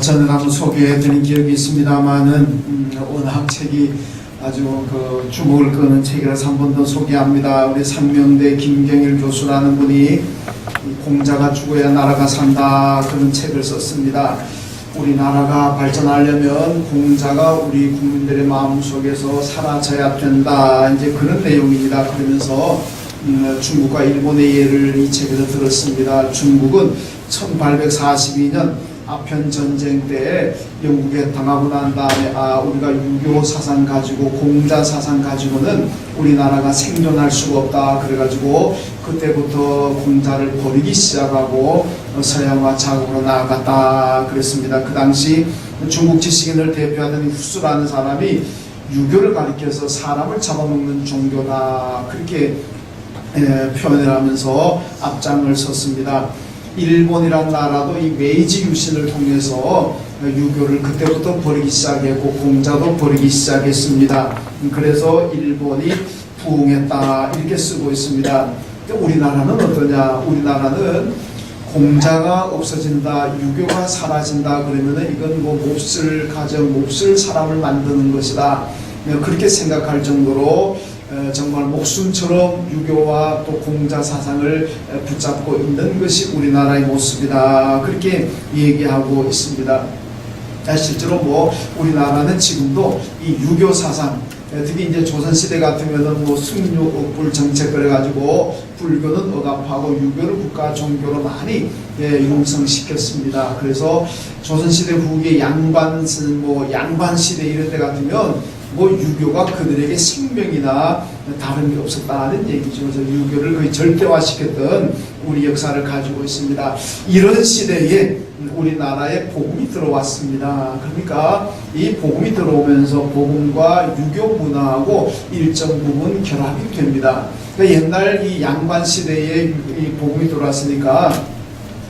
저는 한번 소개해드린 기억이 있습니다만은 워낙 책이 아주 주목을 끄는 책이라서 한 번 더 소개합니다. 우리 상명대 김경일 교수라는 분이 공자가 죽어야 나라가 산다 그런 책을 썼습니다. 우리나라가 발전하려면 공자가 우리 국민들의 마음속에서 사라져야 된다, 이제 그런 내용입니다. 그러면서 중국과 일본의 예를 이 책에서 들었습니다. 중국은 1842년 아편 전쟁 때 영국에 당하고 난 다음에 우리가 유교 사상 가지고 공자 사상 가지고는 우리나라가 생존할 수가 없다 그래가지고 그때부터 공자를 버리기 시작하고 서양화 자국으로 나아갔다 그랬습니다. 그 당시 중국 지식인을 대표하던 후수라는 사람이 유교를 가리켜서 사람을 잡아먹는 종교다 그렇게 표현을 하면서 앞장을 섰습니다. 일본이란 나라도 이 메이지 유신을 통해서 유교를 그때부터 버리기 시작했고 공자도 버리기 시작했습니다. 그래서 일본이 부흥했다 이렇게 쓰고 있습니다. 우리나라는 어떠냐? 우리나라는 공자가 없어진다, 유교가 사라진다 그러면은 이건 뭐 몹쓸 가정, 몹쓸 사람을 만드는 것이다 그렇게 생각할 정도로 정말 목숨처럼 유교와 또 공자 사상을 붙잡고 있는 것이 우리나라의 모습이다 그렇게 얘기하고 있습니다. 실제로 뭐 우리나라는 지금도 이 유교 사상, 특히 이제 조선시대 같으면은 뭐 승려불 정책 그래가지고 불교는 억압하고 유교를 국가 종교로 많이 융성시켰습니다. 그래서 조선시대 후기에 양반 시대 이런 때 같으면 뭐 유교가 그들에게 생명이나 다른 게 없었다는 얘기죠. 그래서 유교를 거의 절대화시켰던 우리 역사를 가지고 있습니다. 이런 시대에 우리나라에 복음이 들어왔습니다. 그러니까 이 복음이 들어오면서 복음과 유교 문화하고 일정 부분 결합이 됩니다. 그러니까 옛날 이 양반 시대에 이 복음이 들어왔으니까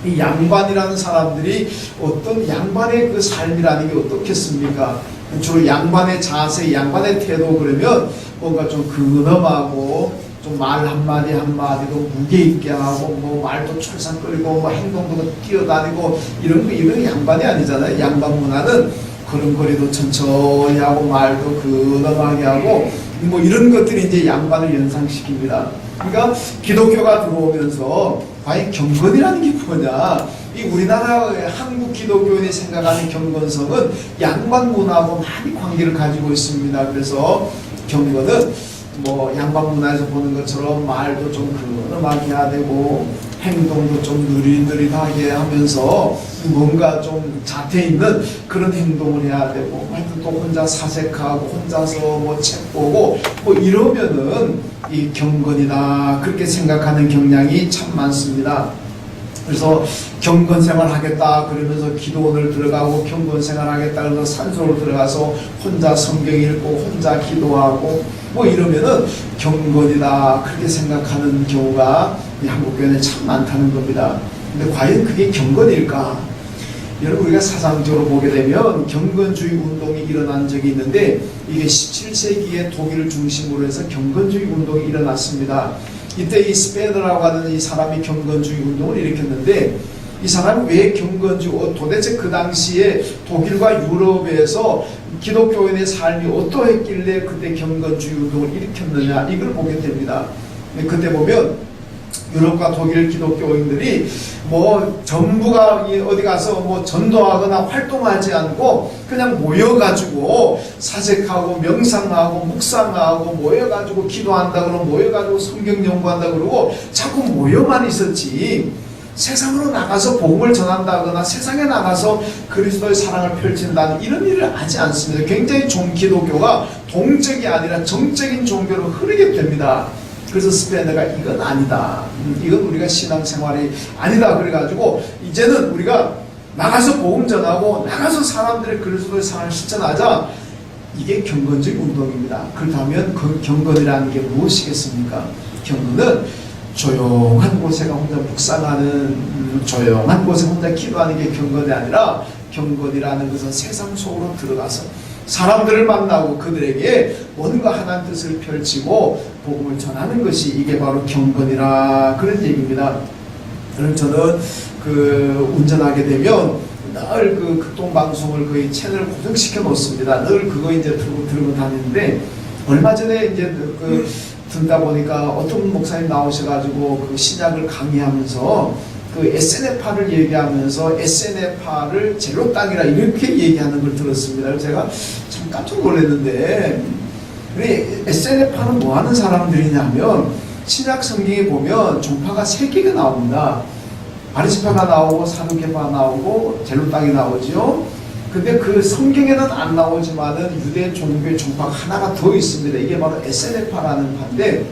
이 양반이라는 사람들이 어떤 양반의 그 삶이라는 게 어떻겠습니까? 주로 양반의 자세, 양반의 태도 그러면 뭔가 좀 근엄하고 좀 말 한마디 한마디도 무게 있게 하고 뭐 말도 철상거리고 뭐 행동도 뛰어다니고 이런 양반이 아니잖아요. 양반 문화는 걸음걸이도 천천히 하고 말도 근엄하게 하고 뭐 이런 것들이 이제 양반을 연상시킵니다. 그러니까 기독교가 들어오면서 과연 경건이라는 게 뭐냐? 이 우리나라의 한국 기독교인이 생각하는 경건성은 양반 문화하고 많이 관계를 가지고 있습니다. 그래서 경건은 뭐 양반 문화에서 보는 것처럼 말도 좀 근엄하게 해야 되고 행동도 좀 느릿느릿하게 하면서 뭔가 좀 자태 있는 그런 행동을 해야 되고 하여튼 또 혼자 사색하고 혼자서 뭐 책 보고 뭐 이러면은 이 경건이다 그렇게 생각하는 경향이 참 많습니다. 그래서 경건생활 하겠다 그러면서 기도원을 들어가고 경건생활 하겠다 그래서 산소로 들어가서 혼자 성경 읽고 혼자 기도하고 뭐 이러면은 경건이다 그렇게 생각하는 경우가 이 한국교회는 참 많다는 겁니다. 근데 과연 그게 경건일까? 여러분 우리가 사상적으로 보게 되면 경건주의 운동이 일어난 적이 있는데 이게 17세기에 독일을 중심으로 해서 경건주의 운동이 일어났습니다. 이때 이 스페너라고 하는 이 사람이 경건주의 운동을 일으켰는데 이 사람이 왜 도대체 그 당시에 독일과 유럽에서 기독교인의 삶이 어떠했길래 그때 경건주의 운동을 일으켰느냐 이걸 보게 됩니다. 그때 보면 유럽과 독일 기독교인들이 뭐 전부가 어디 가서 뭐 전도하거나 활동하지 않고 그냥 모여가지고 사색하고 명상하고 묵상하고 모여가지고 기도한다 그러고 모여가지고 성경 연구한다 그러고 자꾸 모여만 있었지 세상으로 나가서 복음을 전한다거나 세상에 나가서 그리스도의 사랑을 펼친다는 이런 일을 하지 않습니다. 굉장히 기독교가 동적이 아니라 정적인 종교로 흐르게 됩니다. 그래서 스페너가 이건 아니다. 이건 우리가 신앙생활이 아니다. 그래가지고 이제는 우리가 나가서 복음 전하고 나가서 사람들의 그리스도의 사랑을 실천하자. 이게 경건적 운동입니다. 그렇다면 그 경건이라는 게 무엇이겠습니까? 경건은 조용한 곳에 혼자 묵상하는 조용한 곳에 혼자 기도하는 게 경건이 아니라 경건이라는 것은 세상 속으로 들어가서 사람들을 만나고 그들에게 뭔가 하나님 뜻을 펼치고 복음을 전하는 것이 이게 바로 경건이라 그런 얘기입니다. 저는 운전하게 되면 늘 그 극동방송을 거의 채널 고정시켜 놓습니다. 늘 그거 이제 들고 다니는데, 얼마 전에 이제 듣다 보니까 어떤 목사님 나오셔가지고 그 신약을 강의하면서 그 SNF파를 얘기하면서 SNF파를 제로 땅이라 이렇게 얘기하는 걸 들었습니다. 그래서 제가 참 깜짝 놀랐는데, 우리 SNF파는 뭐 하는 사람들이냐면, 신약 성경에 보면 종파가 3개가 나옵니다. 바리새파가 나오고 사두개파가 나오고 제로 땅이 나오죠. 근데 그 성경에는 안 나오지만은 유대 종교의 종파가 하나가 더 있습니다. 이게 바로 SNF파라는 파인데,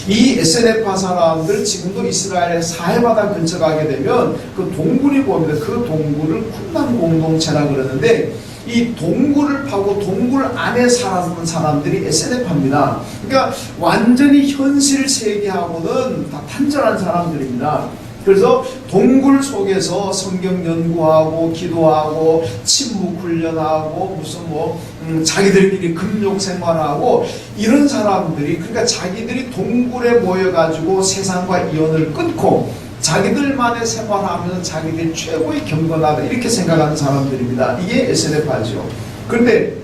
이 SNF파 사람들 지금도 이스라엘의 사해바다 근처 가게 되면 그 동굴이 보입니다. 그 동굴을 쿰난 공동체라 그러는데, 이 동굴을 파고 동굴 안에 살았던 사람들이 SNF파입니다. 그러니까 완전히 현실 세계하고는 다 단절한 사람들입니다. 그래서 동굴 속에서 성경 연구하고 기도하고 침묵 훈련하고 무슨 자기들끼리 금욕 생활하고 이런 사람들이, 그러니까 자기들이 동굴에 모여가지고 세상과 이원을 끊고 자기들만의 생활하면서 자기들이 최고의 경건하다 이렇게 생각하는 사람들입니다. 이게 SNF파죠. 그런데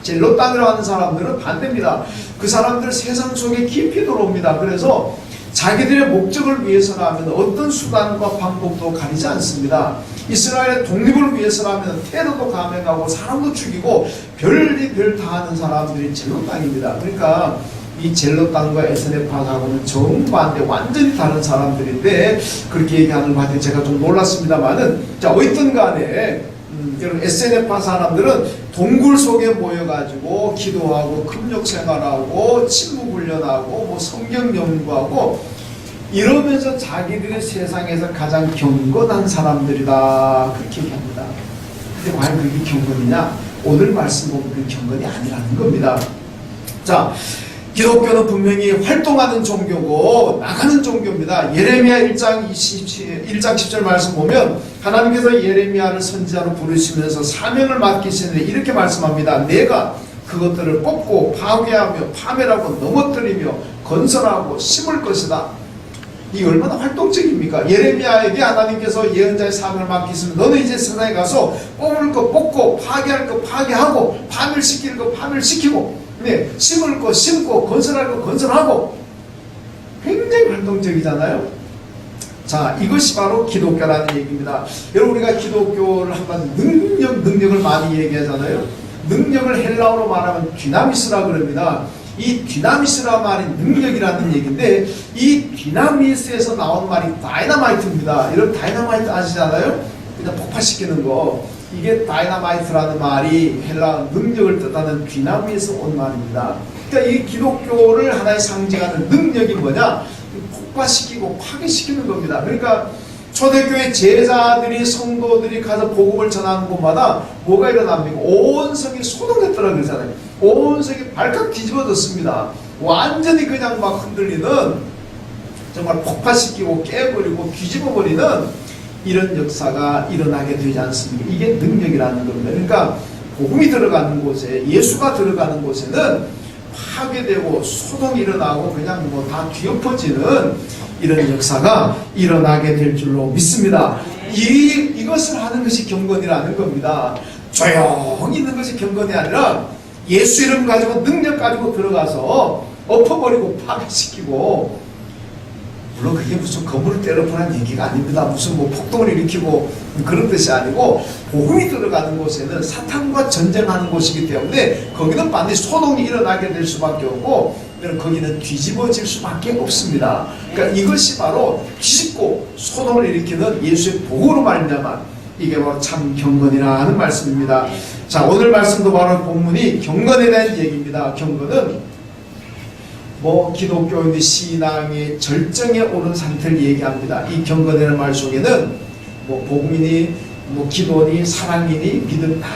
젤로 땅이라고 하는 사람들은 반대입니다. 그 사람들 세상 속에 깊이 들어옵니다. 그래서 자기들의 목적을 위해서라면 어떤 수단과 방법도 가리지 않습니다. 이스라엘의 독립을 위해서라면 테러도 감행하고 사람도 죽이고 별일 다 하는 사람들이 젤로 땅입니다. 그러니까 이 젤로 땅과 SNF파하고는 정반대 완전히 다른 사람들인데, 그렇게 얘기하는 바에 제가 좀 놀랐습니다만은, 자, 어쨌든 간에 이런 SNF파 사람들은 동굴 속에 모여가지고 기도하고 금욕 생활하고 침묵 훈련하고 성경 연구하고 이러면서 자기들의 세상에서 가장 경건한 사람들이다, 그렇게 얘기합니다. 근데 과연 그게 경건이냐? 오늘 말씀 보면 그 경건이 아니라는 겁니다. 자, 기독교는 분명히 활동하는 종교고 나가는 종교입니다. 예레미야 1장 10절 말씀 보면 하나님께서 예레미야를 선지자로 부르시면서 사명을 맡기시는데 이렇게 말씀합니다. 내가 그것들을 뽑고 파괴하며 파멸하고 넘어뜨리며 건설하고 심을 것이다. 이게 얼마나 활동적입니까? 예레미야에게 하나님께서 예언자의 사명을 맡기시면 너는 이제 세상에 가서 뽑을 거 뽑고 파괴할 거 파괴하고 파멸시킬 거 파멸시키고, 네, 심을 거 심고 건설할 거 건설하고, 굉장히 활동적이잖아요. 자, 이것이 바로 기독교라는 얘기입니다. 여러분, 우리가 기독교를 한번 능력을 많이 얘기하잖아요. 능력을 헬라어로 말하면 디나미스라 그럽니다. 이 디나미스라 말이 능력이라는 얘기인데, 이 디나미스에서 나온 말이 다이너마이트입니다. 여러분 다이너마이트 아시잖아요? 그냥 폭발시키는 거. 이게 다이너마이트라는 말이 헬라 능력을 뜻하는 디나미에서 온 말입니다. 그러니까 이 기독교를 하나의 상징하는 능력이 뭐냐? 폭발시키고 파괴시키는 겁니다. 그러니까 초대교회 제자들이 성도들이 가서 복음을 전하는 곳마다 뭐가 일어납니까? 온 성이 소동했더라 그러잖아요. 온 성이 발칵 뒤집어졌습니다. 완전히 그냥 막 흔들리는, 정말 폭파시키고 깨버리고 뒤집어버리는 이런 역사가 일어나게 되지 않습니까? 이게 능력이라는 겁니다. 그러니까 복음이 들어가는 곳에, 예수가 들어가는 곳에는 파괴되고 소동이 일어나고 그냥 다 뒤엎어지는 이런 역사가 일어나게 될 줄로 믿습니다. 이것을 하는 것이 경건이라는 겁니다. 조용히 있는 것이 경건이 아니라 예수 이름 가지고 능력 가지고 들어가서 엎어버리고 파괴시키고, 물론 그게 무슨 건물을 때려보라는 얘기가 아닙니다. 무슨 폭동을 일으키고 그런 뜻이 아니고, 복음이 들어가는 곳에는 사탄과 전쟁하는 곳이기 때문에 거기는 반드시 소동이 일어나게 될 수밖에 없고, 거기는 뒤집어질 수밖에 없습니다. 그러니까 이것이 바로 뒤집고 소동을 일으키는 예수의 복음으로 말미암아 이게 바로 참 경건이라는 말씀입니다. 자, 오늘 말씀도 바로 본문이 경건에 대한 얘기입니다. 경건은 기독교인의 신앙의 절정에 오른 상태를 얘기합니다. 이 경건이라는 말 속에는 복음이니 기도니 사랑이니 믿음 다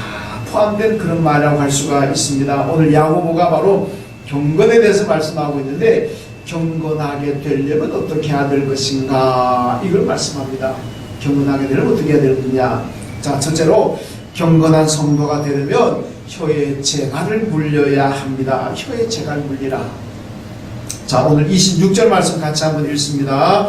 포함된 그런 말이라고 할 수가 있습니다. 오늘 야고보가 바로 경건에 대해서 말씀하고 있는데, 경건하게 되려면 어떻게 해야 될 것인가, 이걸 말씀합니다. 경건하게 되려면 어떻게 해야 되느냐. 자, 첫째로 경건한 성도가 되려면 혀의 재갈을 물려야 합니다. 혀의 재갈 물리라. 자, 오늘 26절 말씀 같이 한번 읽습니다.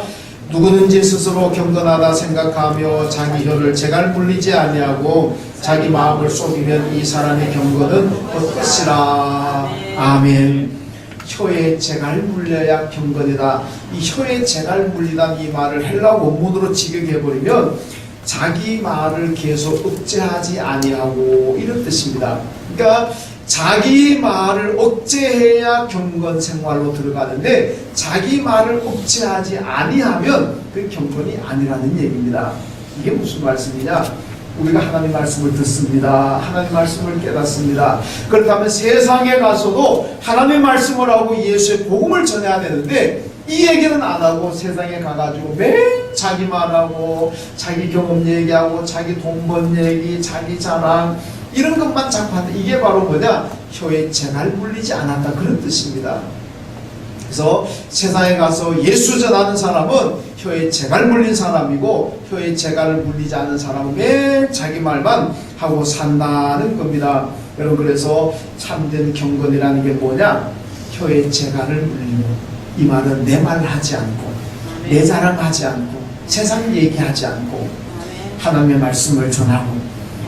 누구든지 스스로 경건하다 생각하며 자기 혀를 재갈 물리지 아니하고 자기 마음을 속이면 이 사람의 경건은 헛것이라. 아멘. 혀에 재갈 물려야 경건이다. 이 혀에 재갈 물리다는 이 말을 헬라 원문으로 직역해버리면 자기 말을 계속 억제하지 아니하고 이런 뜻입니다. 그러니까 자기 말을 억제해야 경건 생활로 들어가는데 자기 말을 억제하지 아니하면 그 경건이 아니라는 얘기입니다. 이게 무슨 말씀이냐? 우리가 하나님 말씀을 듣습니다. 하나님 말씀을 깨닫습니다. 그렇다면 세상에 가서도 하나님 말씀을 하고 예수의 복음을 전해야 되는데 이 얘기는 안 하고 세상에 가가지고 매일 자기 말하고 자기 경험 얘기하고 자기 돈 번 얘기, 자기 자랑 이런 것만 자꾸 한다. 이게 바로 뭐냐? 혀에 재갈 물리지 않았다, 그런 뜻입니다. 그래서 세상에 가서 예수 전하는 사람은 혀에 재갈 물린 사람이고 혀에 재갈을 물리지 않는 사람은 매일 자기 말만 하고 산다는 겁니다. 여러분, 그래서 참된 경건이라는 게 뭐냐? 혀에 재갈을 물리고, 이 말은 내 말 하지 않고 내 자랑하지 않고 세상 얘기하지 않고 하나님의 말씀을 전하고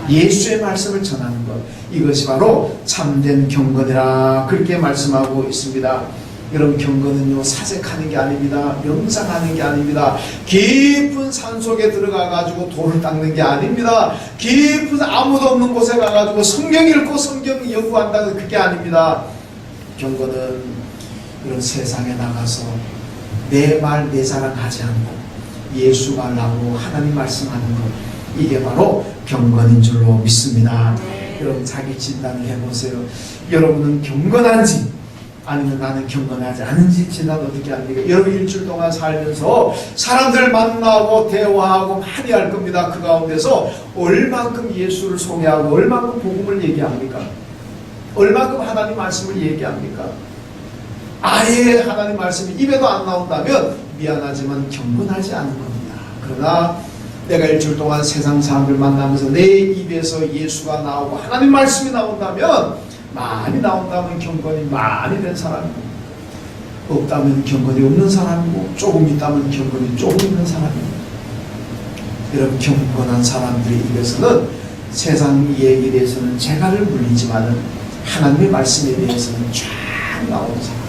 예수의 말씀을 전하는 것, 이것이 바로 참된 경건이라 그렇게 말씀하고 있습니다. 여러분, 경건은요 사색하는 게 아닙니다. 명상하는 게 아닙니다. 깊은 산속에 들어가 가지고 돌을 닦는 게 아닙니다. 깊은 아무도 없는 곳에 가 가지고 성경 읽고 성경 연구한다는 그게 아닙니다. 경건은 이런 세상에 나가서 내 말 내 자랑하지 않고 예수 말하고 하나님 말씀하는 것, 이게 바로 경건인 줄로 믿습니다. 여러분, 자기 진단을 해보세요. 여러분은 경건한지 아니면 나는 경건하지 않은지 진단 어떻게 합니까? 여러분, 일주일 동안 살면서 사람들 만나고 대화하고 많이 할 겁니다. 그 가운데서 얼만큼 예수를 소개하고 얼만큼 복음을 얘기합니까? 얼만큼 하나님 말씀을 얘기합니까? 아예 하나님 말씀이 입에도 안 나온다면 미안하지만 경건하지 않은 겁니다. 그러나 내가 일주일 동안 세상 사람들 만나면서 내 입에서 예수가 나오고 하나님 말씀이 나온다면, 많이 나온다면 경건이 많이 된 사람이고, 없다면 경건이 없는 사람이고, 조금 있다면 경건이 조금 있는 사람입니다. 여러분, 경건한 사람들의 입에서는 세상 얘기에 대해서는 재갈을 물리지만은 하나님의 말씀에 대해서는 쫙 나오는 사람,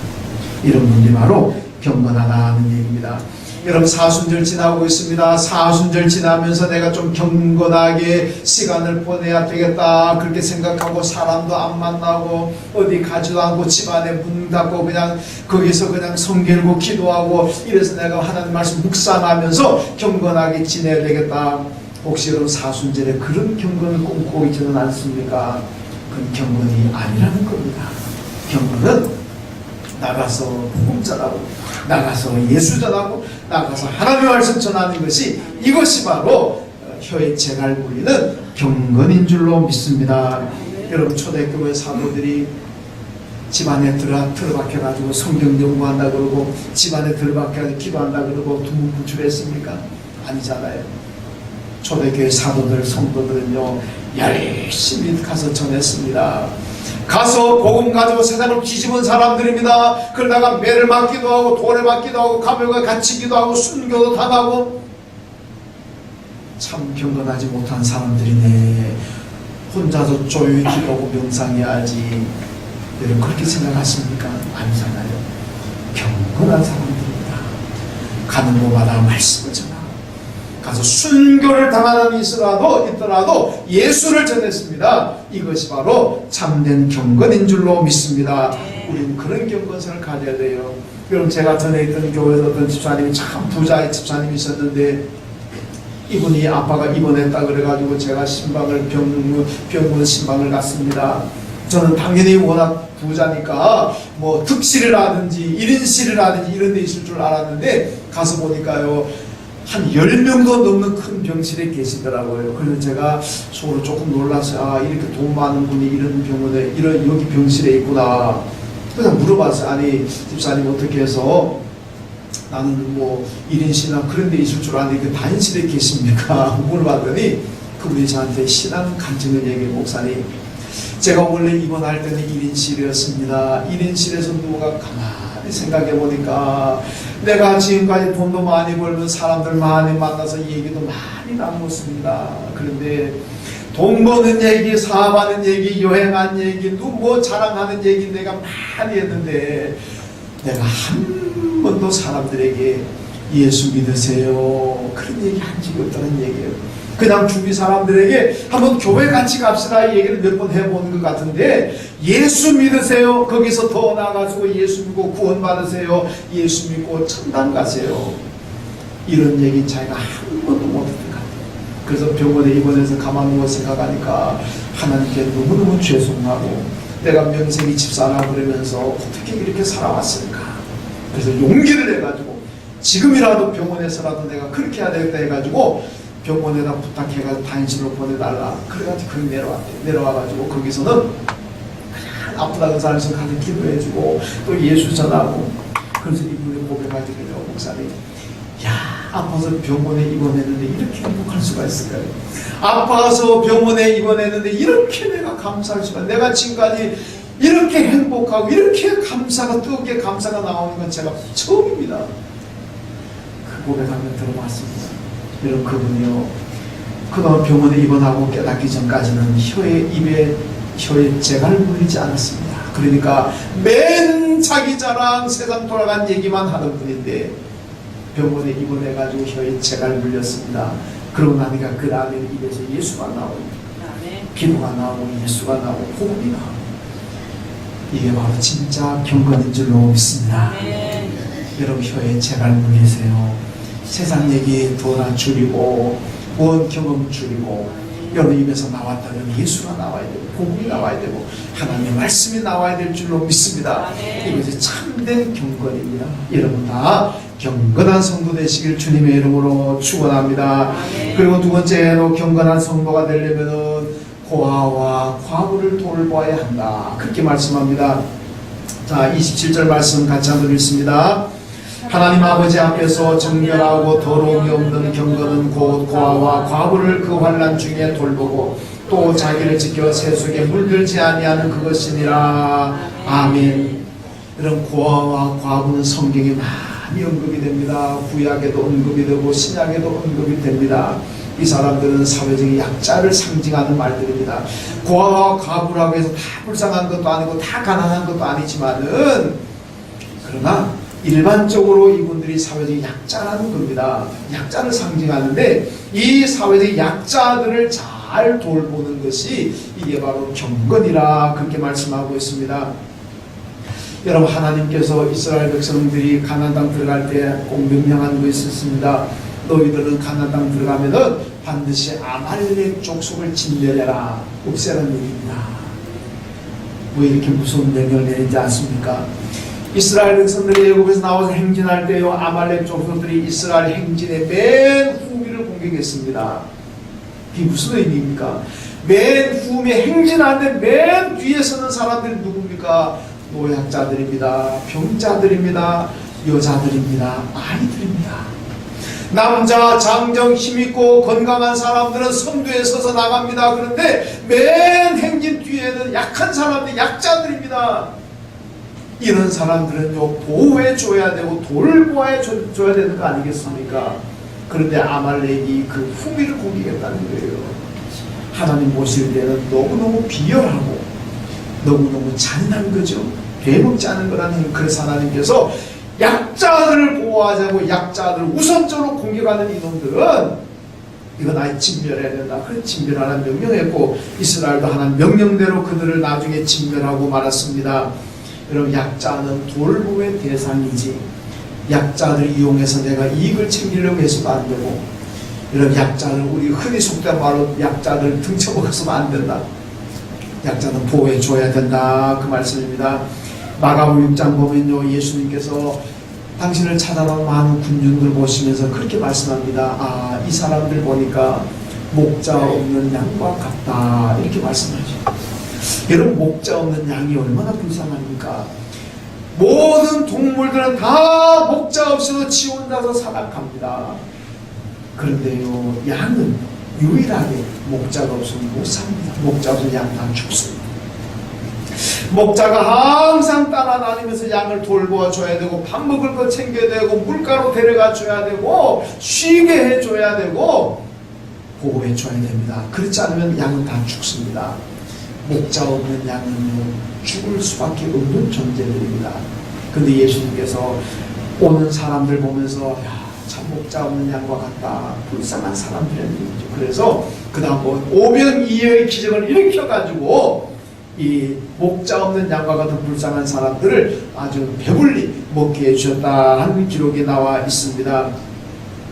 이런 분들이 바로 경건하다는 얘기입니다. 여러분, 사순절 지나고 있습니다. 사순절 지나면서 내가 좀 경건하게 시간을 보내야 되겠다 그렇게 생각하고 사람도 안 만나고 어디 가지도 않고 집안에 문 닫고 그냥 거기서 그냥 성경 읽고 기도하고 이래서 내가 하나님 말씀 묵상하면서 경건하게 지내야 되겠다. 혹시 여러분 사순절에 그런 경건을 꿈꾸고 있지는 않습니까? 그건 경건이 아니라는 겁니다. 경건은 나가서 복음 전하고 나가서 예수 전하고 나가서 하나님의 말씀 전하는 것이, 이것이 바로 혀에 재갈 물리는 경건인 줄로 믿습니다. 여러분, 초대교회 사도들이 집안에 들어박혀가지고 성경 연구한다 그러고 집안에 들어박혀가지고 기도한다 그러고 두문구출했습니까? 아니잖아요. 초대교회 사도들, 성도들은요 열심히 가서 전했습니다. 가서 복음 가지고 세상을 뒤집은 사람들입니다. 그러다가 매를 맞기도 하고 돌에 맞기도 하고 감옥에 갇히기도 하고 순교도 당하고, 참 경건하지 못한 사람들이네. 혼자서 조용히 기도하고 명상해야지. 여러분, 그렇게 생각하십니까? 아니잖아요. 경건한 사람들입니다. 가는 곳마다 말씀을 전하고 가서 순교를 당하는 있더라도 예수를 전했습니다. 이것이 바로 참된 경건인 줄로 믿습니다. 우리는 그런 경건성을 가져야 돼요. 여러분, 제가 전에 있던 교회에 어떤 집사님이 참 부자의 집사님이 있었는데, 이분이 아빠가 입원했다 그래가지고 제가 병원 신방을 갔습니다. 저는 당연히 워낙 부자니까 뭐 특실이라든지 1인실이라든지 이런 데 있을 줄 알았는데, 가서 보니까요 한 10명도 넘는 큰 병실에 계시더라고요. 그래서 제가 속으로 조금 놀라서, 이렇게 돈 많은 분이 이런 병원에, 여기 병실에 있구나. 그냥 물어봤어요. 아니, 집사님 어떻게 해서, 나는 뭐 1인실이나 그런 데 있을 줄 알았는데 그 단실에 계십니까? 물어봤더니 그분이 저한테 신앙 간증을 얘기해. 목사님, 제가 원래 입원할 때는 1인실이었습니다. 1인실에서 누가 가만히 가만히 생각해 보니까 내가 지금까지 돈도 많이 벌면 사람들 많이 만나서 얘기도 많이 나눴습니다. 그런데 돈 버는 얘기, 사업하는 얘기, 여행한 얘기, 뭐 자랑하는 얘기 내가 많이 했는데 내가 한 번도 사람들에게 예수 믿으세요 그런 얘기 한 적이 없다는 얘기예요. 그냥 주위 사람들에게 한번 교회 같이 갑시다 이 얘기를 몇 번 해보는 것 같은데 예수 믿으세요, 거기서 더 나아가지고 예수 믿고 구원 받으세요, 예수 믿고 천당 가세요, 이런 얘기 자기가 한 번도 못했던 것 같아요. 그래서 병원에 입원해서 가만 누워 생각하니까 하나님께 너무너무 죄송하고 내가 명색이 집사라고 그러면서 어떻게 이렇게 살아왔을까. 그래서 용기를 내가지고 지금이라도 병원에서라도 내가 그렇게 해야 되겠다 해가지고 병원에다 부탁해가지고 단신으로 보내달라 그래가지고 거기 내려와가지고 거기서는 그냥 아프다는 사람에서 가서 기도해주고 또 예수 전하고 그래서 이분이 고백하시더라고요. 목사님, 야, 아파서 병원에 입원했는데 이렇게 행복할 수가 있을까요? 아파서 병원에 입원했는데 이렇게 내가 감사할 수가, 내가 지금까지 이렇게 행복하고 이렇게 감사가 뜨겁게 감사가 나오는 건 제가 처음입니다. 그 고백하면 들어봤습니다. 여러분, 그분이요, 그동안 병원에 입원하고 깨닫기 전까지는 혀에 재갈 물리지 않았습니다. 그러니까 맨 자기 자랑 세상 돌아간 얘기만 하는 분인데 병원에 입원해가지고 혀에 재갈 물렸습니다. 그러고 나니까 그 다음에 입에서 예수가 나오고 기도가 나오고 예수가 나오고 호흡이 나오고, 이게 바로 진짜 경건인 줄로 믿습니다. 여러분, 혀에 재갈 물리세요. 세상 얘기 도나 줄이고 원 경험 줄이고 여러분 입에서 나왔다면 예수가 나와야 되고 복음이 나와야 되고 하나님의 말씀이 나와야 될 줄로 믿습니다. 이것이 참된 경건입니다. 여러분 다 경건한 성도 되시길 주님의 이름으로 축원합니다. 그리고 두 번째로 경건한 성도가 되려면은 고아와 과부를 돌보아야 한다, 그렇게 말씀합니다. 자, 27절 말씀 같이 한번 읽습니다. 하나님 아버지 앞에서 정결하고 더러움이 없는 경건은 곧 고아와 과부를 그 환난 중에 돌보고 또 자기를 지켜 세속에 물들지 아니하는 그것이니라. 아멘. 이런 고아와 과부는 성경에 많이 언급이 됩니다. 구약에도 언급이 되고 신약에도 언급이 됩니다. 이 사람들은 사회적인 약자를 상징하는 말들입니다. 고아와 과부라고 해서 다 불쌍한 것도 아니고 다 가난한 것도 아니지만은, 그러나 일반적으로 이분들이 사회적 약자라는 겁니다. 약자를 상징하는데 이 사회적 약자들을 잘 돌보는 것이 이게 바로 경건이라 그렇게 말씀하고 있습니다. 여러분, 하나님께서 이스라엘 백성들이 가나안 땅 들어갈 때 꼭 명령한 것이 있습니다. 너희들은 가나안 땅 들어가면은 반드시 아말렉 족속을 진멸해라, 없애라는 얘기입니다. 왜 이렇게 무서운 명령을 내리지 않습니까? 이스라엘 백성들이 애굽에서 나와서 행진할 때요, 아말렉 족속들이 이스라엘 행진의 맨 후미를 공격했습니다. 이게 무슨 의미입니까? 맨 후미에 행진하는데 맨 뒤에 서는 사람들이 누굽니까? 노약자들입니다. 병자들입니다. 여자들입니다. 아이들입니다. 남자, 장정, 힘있고 건강한 사람들은 선두에 서서 나갑니다. 그런데 맨 행진 뒤에는 약한 사람들, 약자들입니다. 이런 사람들은요, 보호해줘야 되고 돌보아줘야 되는 거 아니겠습니까? 그런데 아말렉이 그 후미를 공격했다는 거예요. 하나님 보실 때는 너무너무 비열하고 너무너무 잔인한 거죠. 되먹지 않은 거라는. 그래서 하나님께서 약자들을 보호하자고 약자들을 우선적으로 공격하는 이놈들은 이건 아예 진멸해야 된다. 그래서 진멸하라는 명령했고 이스라엘도 하나님 명령대로 그들을 나중에 진멸하고 말았습니다. 여러분, 약자는 돌봄의 대상이지 약자들을 이용해서 내가 이익을 챙기려고 해서도 안 되고, 여러분, 약자는 우리 흔히 속된 말로 약자들 등쳐먹어서도 안 된다. 약자는 보호해줘야 된다, 그 말씀입니다. 마가복음 6장 보면요, 예수님께서 당신을 찾아온 많은 군중들 보시면서 그렇게 말씀합니다. 아, 이 사람들 보니까 목자 없는 양과 같다, 이렇게 말씀하죠. 여러분, 목자 없는 양이 얼마나 불쌍합니까? 모든 동물들은 다 목자 없이도 지 혼자서 살아갑니다. 그런데요, 양은 유일하게 목자가 없으면 못 삽니다. 목자 없으면 양 다 죽습니다. 목자가 항상 따라다니면서 양을 돌보아줘야 되고 밥 먹을 거 챙겨야 되고 물가로 데려가 줘야 되고 쉬게 해줘야 되고 보호해줘야 됩니다. 그렇지 않으면 양은 다 죽습니다. 목자 없는 양은 죽을 수밖에 없는 존재들입니다. 근데 예수님께서 오는 사람들 보면서 참 목자 없는 양과 같다, 불쌍한 사람들이라는 얘기죠. 그래서 그 다음 오병이어의 기적을 일으켜가지고 이 목자 없는 양과 같은 불쌍한 사람들을 아주 배불리 먹게 해주셨다 하는 기록이 나와 있습니다.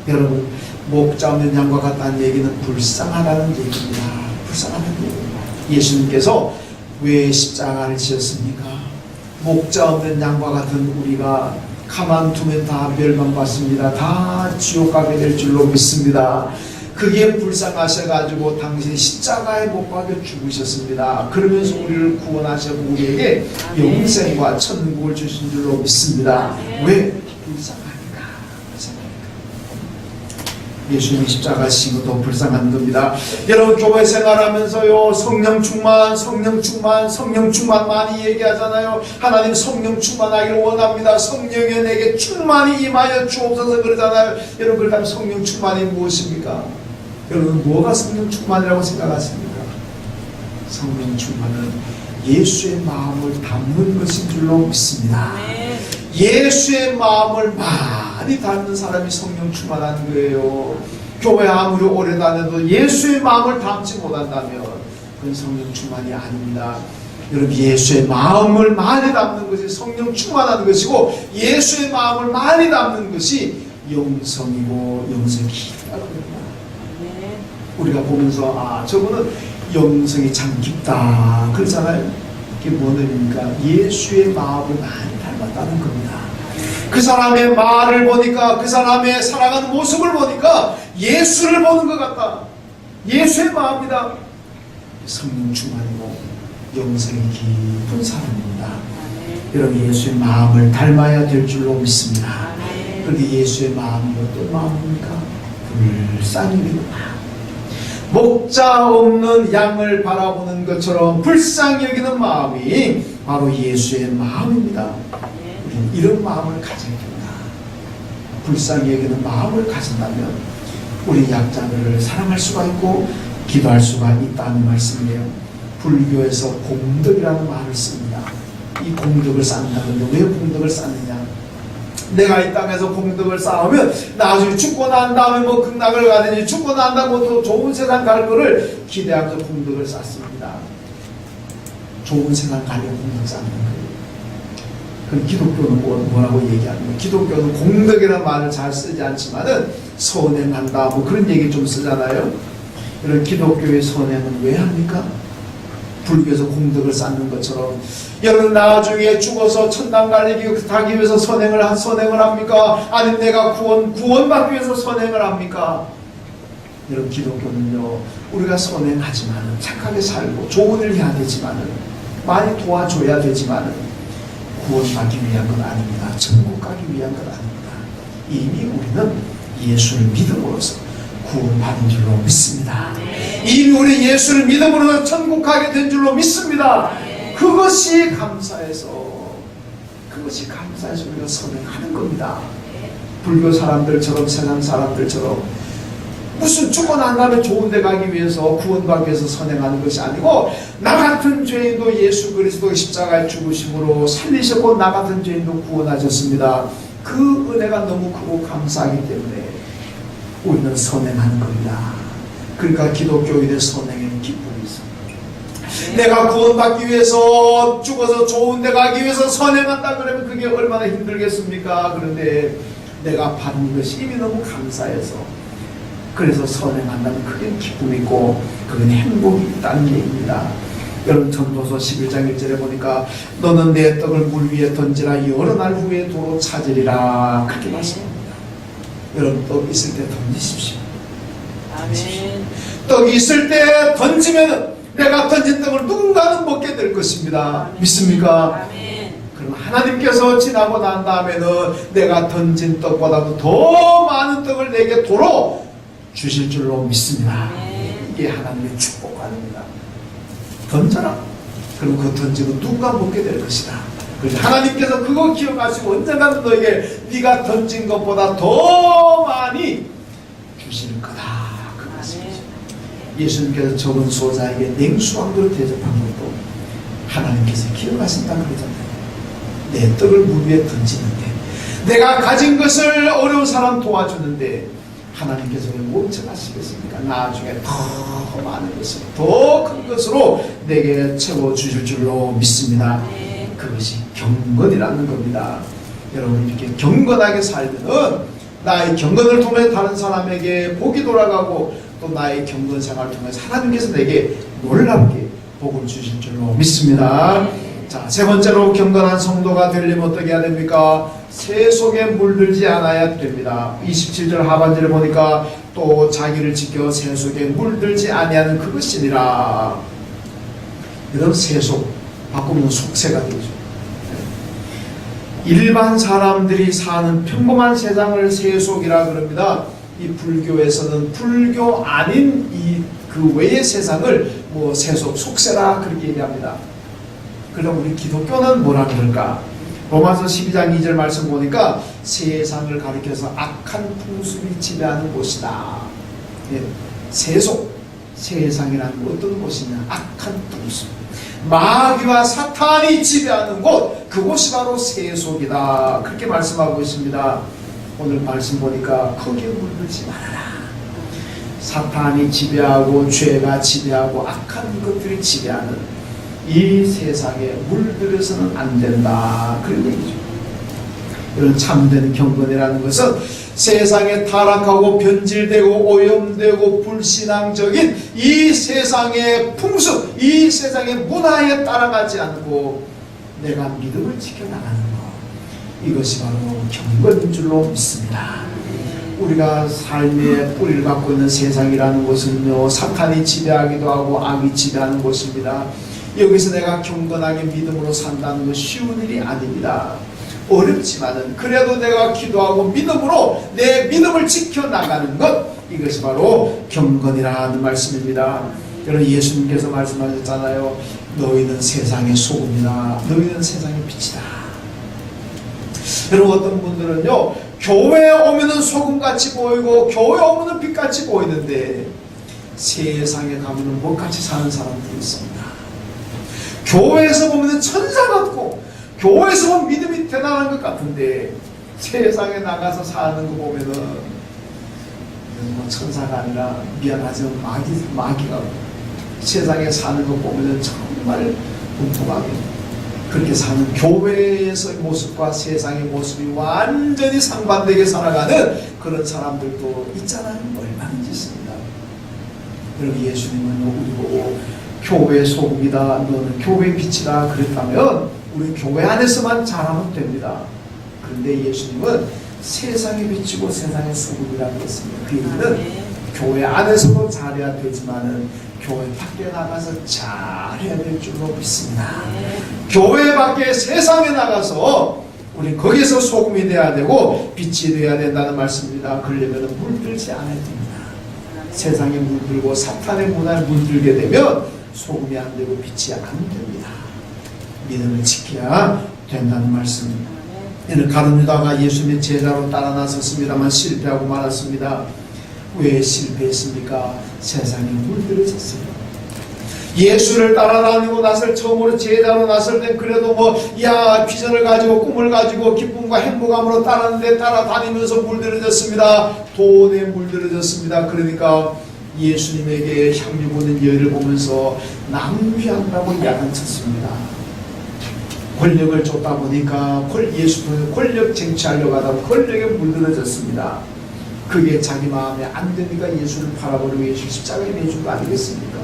여러분, 목자 없는 양과 같다는 얘기는 불쌍하다는 얘기입니다. 불쌍하다는 얘기입니다. 예수님께서 왜 십자가를 지었습니까? 목자 없는 양과 같은 우리가 가만두면 다 멸망받습니다. 다 지옥 가게 될 줄로 믿습니다. 그게 불쌍하셔가지고 당신 십자가에 못 박혀 죽으셨습니다. 그러면서 우리를 구원하시고 우리에게 영생과 천국을 주신 줄로 믿습니다. 왜? 불쌍하니까. 예수님이 십자가 지신 것도 불쌍한 겁니다. 여러분, 교회 생활하면서요, 성령 충만 많이 얘기하잖아요. 하나님 성령 충만하기를 원합니다. 성령이 내게 충만히 임하여 주옵소서 그러잖아요. 여러분, 그렇다면 성령 충만이 무엇입니까? 여러분, 뭐가 성령 충만이라고 생각하십니까? 성령 충만은 예수의 마음을 담는 것인 줄로 믿습니다. 예수의 마음을 많이 담는 사람이 성령 충만한 거예요. 교회 아무리 오래 다녀도 예수의 마음을 담지 못한다면 그건 성령 충만이 아닙니다. 여러분, 예수의 마음을 많이 담는 것이 성령 충만한 것이고, 예수의 마음을 많이 담는 것이 영성이고 영성이 깊다고 합니다. 우리가 보면서 저거는 영성이 참 깊다 그러잖아요. 이게 뭔 의미입니까? 예수의 마음을 많이 닮았다는 겁니다. 그 사람의 말을 보니까, 그 사람의 살아가는 모습을 보니까 예수를 보는 것 같다. 예수의 마음이다. 성령 충만이고 영성이 깊은 사람입니다. 여러분, 예수의 마음을 닮아야 될 줄로 믿습니다. 그런데 예수의 마음이 어떤 마음입니까? 불쌍히 여기는 마음. 목자 없는 양을 바라보는 것처럼 불쌍히 여기는 마음이 바로 예수의 마음입니다. 우리는 이런 마음을 가져야 됩니다. 불쌍히 여기는 마음을 가진다면 우리 약자들을 사랑할 수가 있고 기도할 수가 있다는 말씀이에요. 불교에서 공덕이라는 말을 씁니다. 이 공덕을 쌓는다는데 왜 공덕을 쌓느냐? 내가 이 땅에서 공덕을 쌓으면 나중에 죽고 난 다음에 뭐 극락을 가든지 죽고 난 다음에 또 좋은 세상 갈 거를 기대하면서 공덕을 쌓습니다. 좋은 세상 가려고 공덕 쌓는 거예요. 그럼 기독교는 뭐라고 얘기하는 거예요? 기독교는 공덕이라는 말을 잘 쓰지 않지만은 선행한다 뭐 그런 얘기 좀 쓰잖아요. 이런 기독교의 선행은 왜 합니까? 불교에서 공덕을 쌓는 것처럼 여러분, 나중에 죽어서 천당 가기 위해서 선행을 합니까? 아니면 내가 구원받기 위해서 선행을 합니까? 여러분, 기독교는요, 우리가 선행하지만은 착하게 살고 좋은 일 해야 되지만은 많이 도와줘야 되지만은 구원받기 위한 건 아닙니다. 천국 가기 위한 건 아닙니다. 이미 우리는 예수를 믿음으로써 구원받은 줄로 믿습니다. 이미 우리 예수를 믿음으로 천국 가게 된 줄로 믿습니다. 그것이 감사해서 우리가 선행하는 겁니다. 불교 사람들처럼 세상 사람들처럼 무슨 죽고 난 다음에 좋은 데 가기 위해서 구원받기 위해서 선행하는 것이 아니고, 나 같은 죄인도 예수 그리스도의 십자가의 죽으심으로 살리셨고 나 같은 죄인도 구원하셨습니다. 그 은혜가 너무 크고 감사하기 때문에 우리는 선행하는 겁니다. 그러니까 기독교인의 선행에는 기쁨이 있습니다. 내가 구원받기 위해서 죽어서 좋은 데 가기 위해서 선행한다 그러면 그게 얼마나 힘들겠습니까? 그런데 내가 받은 것이 이미 너무 감사해서 그래서 선행한다면 그게 기쁨이 있고 그건 행복이 있다는 얘기입니다. 여러분, 전도서 11장 1절에 보니까 너는 내 떡을 물 위에 던지라 여러 날 후에 도로 찾으리라 그렇게 말씀합니다. 여러분, 떡 있을 때 던지십시오. 아멘. 떡이 있을 때 던지면 내가 던진 떡을 누군가는 먹게 될 것입니다. 아멘. 믿습니까? 아멘. 그럼 하나님께서 지나고 난 다음에는 내가 던진 떡보다도 더 많은 떡을 내게 도로 주실 줄로 믿습니다. 아멘. 이게 하나님의 축복 아닙니다. 던져라. 그럼 그 던지고 누가 먹게 될 것이다. 그래서 하나님께서 그거 기억하시고 언젠가는 너에게 네가 던진 것보다 더 많이 주실 거다. 그 말씀이죠. 예수님께서 적은 수호자에게 냉수 한 그릇 대접한 것도 하나님께서 기억하신다는 거잖아요. 내 떡을 물 위에 던지는데, 내가 가진 것을 어려운 사람 도와주는데 하나님께서 왜 멈춰가시겠습니까? 나중에 더 많은 것을, 더 큰 것으로 내게 채워주실 줄로 믿습니다. 그것이 경건이라는 겁니다. 여러분, 이렇게 경건하게 살면은 나의 경건을 통해 다른 사람에게 복이 돌아가고, 또 나의 경건 생활을 통해서 하나님께서 내게 놀랍게 복을 주실 줄로 믿습니다. 자, 세 번째로 경건한 성도가 되려면 어떻게 해야 됩니까? 새 속에 물들지 않아야 됩니다. 27절 하반절에 보니까 또 자기를 지켜 새 속에 물들지 아니하는 그것이니라. 이런 세속 바꾸면 속세가 되죠. 일반 사람들이 사는 평범한 세상을 세속이라 그럽니다. 이 불교에서는 불교 아닌 그 외의 세상을 뭐 세속, 속세라 그렇게 얘기합니다. 그럼 우리 기독교는 뭐라 그럴까? 로마서 12장 2절 말씀 보니까 세상을 가리켜서 악한 풍습이 지배하는 곳이다. 예, 세속, 세상이라는 어떤 곳이냐? 악한 풍습. 마귀와 사탄이 지배하는 곳, 그곳이 바로 세속이다. 그렇게 말씀하고 있습니다. 오늘 말씀 보니까 거기에 물들지 말아라. 사탄이 지배하고 죄가 지배하고 악한 것들이 지배하는 이 세상에 물들여서는 안 된다. 그런 얘기죠. 이런 참된 경건이라는 것은 세상에 타락하고 변질되고 오염되고 불신앙적인 이 세상의 풍습, 이 세상의 문화에 따라가지 않고 내가 믿음을 지켜나가는 것, 이것이 바로 경건인 줄로 믿습니다. 우리가 삶의 뿌리를 갖고 있는 세상이라는 것은요, 사탄이 지배하기도 하고 악이 지배하는 곳입니다. 여기서 내가 경건하게 믿음으로 산다는 건 쉬운 일이 아닙니다. 어렵지만은 그래도 내가 기도하고 믿음으로 내 믿음을 지켜나가는 것, 이것이 바로 경건이라는 말씀입니다. 여러분, 예수님께서 말씀하셨잖아요. 너희는 세상의 소금이다. 너희는 세상의 빛이다. 여러분, 어떤 분들은요, 교회에 오면은 소금같이 보이고 교회에 오면은 빛같이 보이는데 세상에 가면은 못같이 사는 사람들이 있습니다. 교회에서 보면 천사 같고 교회에서 보면 믿음이 대단한 것 같은데 세상에 나가서 사는 거 보면은 뭐 천사가 아니라 미안하지만 마귀가 세상에 사는 거 보면은 정말 뚱뚱하게 그렇게 사는 교회에서의 모습과 세상의 모습이 완전히 상반되게 살아가는 그런 사람들도 있잖아요. 얼마든지 있습니다. 여러분, 예수님은 우리 보고 교회 소금이다, 너는 교회 빛이다 그랬다면 우리 교회 안에서만 잘하면 됩니다. 그런데 예수님은 세상의 빛이고 세상의 소금이라고 했습니다. 그 얘기는 교회 안에서도 잘해야 되지만은 교회 밖에 나가서 잘해야 될 줄로 믿습니다. 교회 밖에 세상에 나가서 우리 거기서 소금이 돼야 되고 빛이 돼야 된다는 말씀입니다. 그러려면 물들지 않아야 됩니다. 세상에 물들고 사탄의 문화에 물들게 되면 소금이 안 되고 빛이 안 됩니다. 믿음을 지켜야 된다는 말씀입니다. 이는 가룟 유다가 예수님의 제자로 따라 나섰습니다만 실패하고 말았습니다. 왜 실패했습니까? 세상에 물들어졌어요. 예수를 따라다니고 나설 처음으로 제자로 나설 땐 그래도 비전을 가지고 꿈을 가지고 기쁨과 행복함으로 따라다니면서 물들어졌습니다. 돈에 물들어졌습니다. 그러니까 예수님에게 향유 보는 여인을 보면서 낭비한다고 야단쳤습니다. 권력을 줬다 보니까 예수님은 권력 쟁취하려고 하다 권력에 물들어졌습니다. 그게 자기 마음에 안 되니까 예수를 팔아버리고 예수 십자가에 내준 거 아니겠습니까?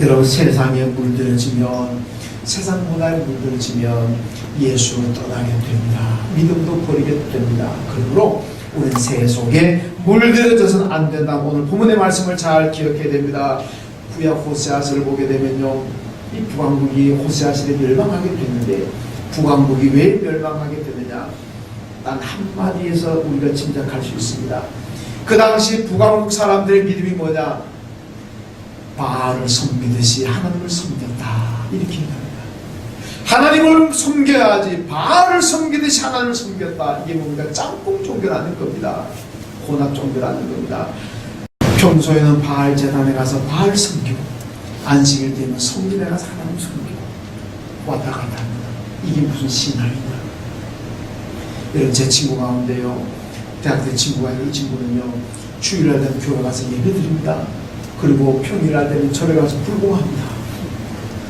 여러분, 세상에 물들어지면, 세상 문화에 물들어지면 예수를 떠나게 됩니다. 믿음도 버리게 됩니다. 그러므로 우리는 세속에 물들어져서는 안 된다. 오늘 본문의 말씀을 잘 기억해야 됩니다. 구약 호세아서를 보게 되면요, 이 북왕국이 호세아 시대에 멸망하게 됐는데 북왕국이 왜 멸망하게 되느냐? 단 한마디에서 우리가 짐작할 수 있습니다. 그 당시 북왕국 사람들의 믿음이 뭐냐? 바알을 섬기듯이 하나님을 섬겼다. 이렇게 얘기합니다. 하나님을 섬겨야지 바알을 섬기듯이 하나님을 섬겼다. 이게 뭡니까? 짬뽕 종교라는 겁니다. 혼합 종교라는 겁니다. 평소에는 바알 재단에 가서 바알 섬기고 안식일 때는 성전에 가서 하나님 섬기고 왔다 갔다 합니다. 이게 무슨 신앙이냐. 여러분, 제 친구 가운데요, 대학 때 친구가 있는 이 친구는요, 주일날 되면 교회 가서 예배 드립니다. 그리고 평일날 되면 절에 가서 불공합니다.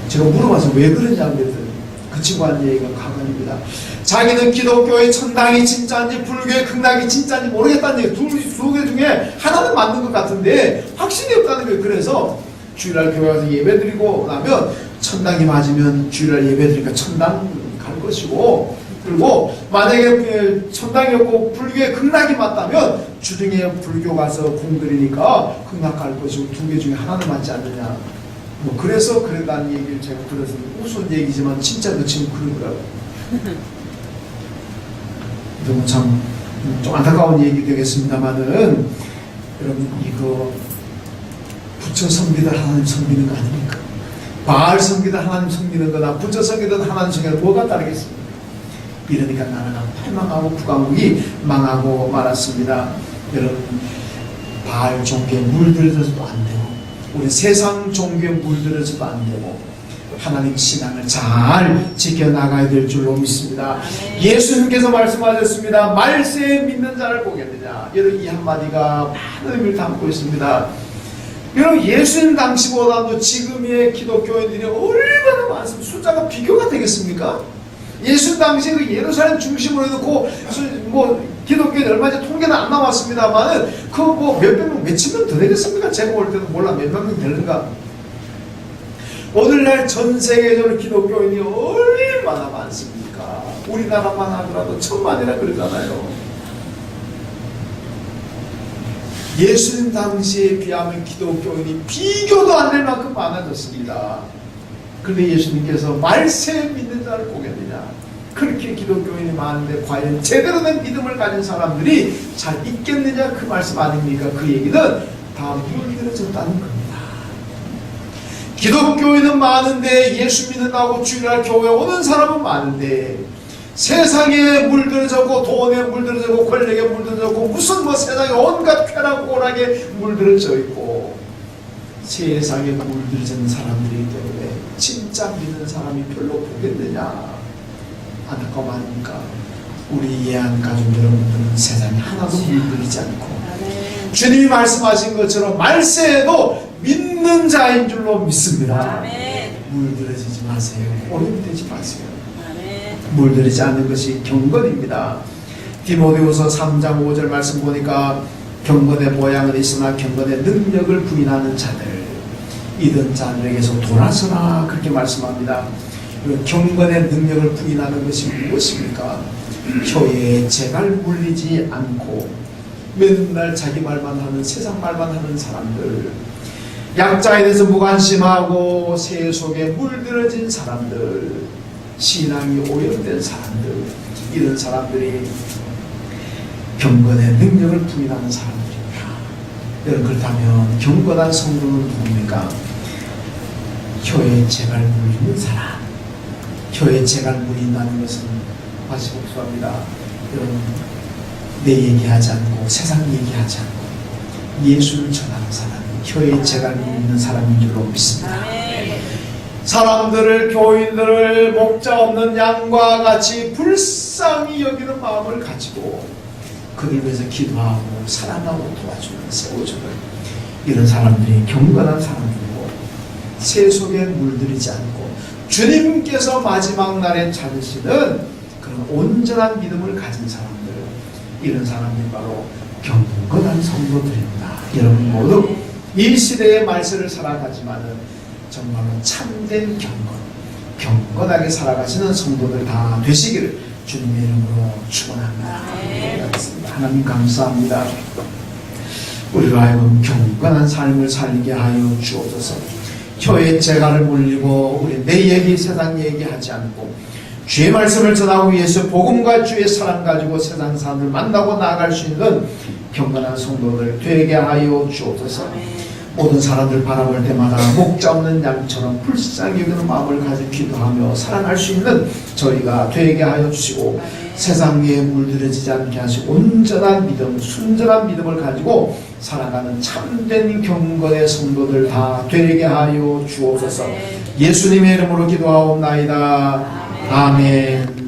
제가 물어봐서 왜 그러냐 그랬더니 그 친구 하는 얘기가 가관입니다. 자기는 기독교의 천당이 진짜인지 불교의 극락이 진짜인지 모르겠다는 얘기, 두 개 중에 하나는 맞는 것 같은데 확신이 없다는 거예요. 그래서 주일날 교회 가서 예배 드리고 나면 천당이 맞으면 주일날 예배 드리니까 천당 갈 것이고, 그리고 만약에 천당이 없고 불교의 극락이 맞다면 주중에 불교 가서 공들이니까 극락 갈 것이고, 두 개 중에 하나는 맞지 않느냐. 뭐 그래서 그랬다는 얘기를 제가 들어서 우스운 얘기지만 진짜 그 친구 그러더라고요. 너무 참 좀 안타까운 얘기 되겠습니다만은, 여러분, 이거 부처 섬기다 하나님 섬기는 거 아닙니까? 바알 섬기다 하나님 섬기는 거나 부처 섬기다 하나님 섬기는 거 뭐가 다르겠습니까? 이러니까 나라가 패망하고 국왕국이 망하고 말았습니다. 여러분, 바알 종교에 물들여서도 안 되고, 우리 세상 종교에 물들여서도 안 되고, 하나님 신앙을 잘 지켜나가야 될 줄로 믿습니다. 예수님께서 말씀하셨습니다. 말세에 믿는 자를 보겠느냐. 여러분, 이 한마디가 많은 의미를 담고 있습니다. 여러분, 예수님 당시보다도 지금의 기독교인들이 얼마나 많습니다. 숫자가 비교가 되겠습니까? 예수님 당시 그 예루살렘 중심으로 해놓고 뭐 기독교인 얼마 전에 통계는 안 나왔습니다만은 그 뭐 몇백 명, 몇천 명 더 되겠습니까? 제가 볼 때도 몰라 몇만 명 되는가. 오늘날 전 세계적으로 기독교인이 얼마나 많습니까? 우리나라만 하더라도 천만이나 그러잖아요. 예수님 당시에 비하면 기독교인이 비교도 안 될 만큼 많아졌습니다. 그런데 예수님께서 말세에 믿는 자를 보겠느냐. 그렇게 기독교인이 많은데 과연 제대로 된 믿음을 가진 사람들이 잘 있겠느냐, 그 말씀 아닙니까? 그 얘기는 다 물들어졌다는 겁니다. 기독교인은 많은데 예수 믿는다고 주일날 교회 오는 사람은 많은데 세상에 물들어졌고 돈에 물들어졌고 권력에 물들어졌고 무슨 뭐 세상에 온갖 쾌락 오락에 물들어져 있고 세상에 물들어진 사람들이기 때문에 진짜 믿는 사람이 별로 보겠느냐. 안타까움 아닙니까? 우리 예한 가족 여러분들은 세상에 하나도 물들이지 않고 주님이 말씀하신 것처럼 말세에도 믿는 자인 줄로 믿습니다. 물들어지지 마세요. 오염 되지 마세요. 물들이지 않는 것이 경건입니다. 디모데후서 3장 5절 말씀 보니까 경건의 모양은 있으나 경건의 능력을 부인하는 자들, 이런 자들에게서 돌아서라, 그렇게 말씀합니다. 경건의 능력을 부인하는 것이 무엇입니까? 혀에 재갈 물리지 않고 맨날 자기 말만 하는, 세상 말만 하는 사람들, 약자에 대해서 무관심하고 새 속에 물들어진 사람들, 신앙이 오염된 사람들, 이런 사람들이 경건의 능력을 부인하는 사람들입니다. 여러분, 그렇다면 경건한 성도는 누굽니까? 혀에 재갈 물리는 사람. 혀에 재갈 물린다는 것은 다시 복수합니다. 여러분, 내 얘기하지 않고 세상 얘기하지 않고 예수를 전하는 사람, 혀에 재갈 물리는 사람인 줄로 믿습니다. 사람들을, 교인들을 목자 없는 양과 같이 불쌍히 여기는 마음을 가지고 그들 위해서 기도하고 사랑하고 도와주는, 세워주는 이런 사람들이 경건한 사람들이고 새 속에 물들이지 않고 주님께서 마지막 날에 찾으시는 그런 온전한 믿음을 가진 사람들, 이런 사람들이 바로 경건한 성도들입니다. 여러분 모두 이 시대의 말세를 살아가지만은 정말로 참된 경건하게 살아가시는 성도들 다 되시기를 주님의 이름으로 축원합니다. 하나님 감사합니다. 우리가 하여금 경건한 삶을 살게 하여 주옵소서. 혀에 재갈을 물리고 우리 내 얘기 세상 얘기하지 않고 주의 말씀을 전하고 위해서 복음과 주의 사랑 가지고 세상 사람을 만나고 나아갈 수 있는 경건한 성도들 되게 하여 주옵소서. 모든 사람들 바라볼 때마다 목자 없는 양처럼 불쌍히 여기는 마음을 가지고 기도하며 살아갈 수 있는 저희가 되게 하여 주시고 세상 위에 물들여지지 않게 하시고 온전한 믿음, 순전한 믿음을 가지고 살아가는 참된 경건의 성도들 다 되게 하여 주옵소서. 예수님의 이름으로 기도하옵나이다. 아멘.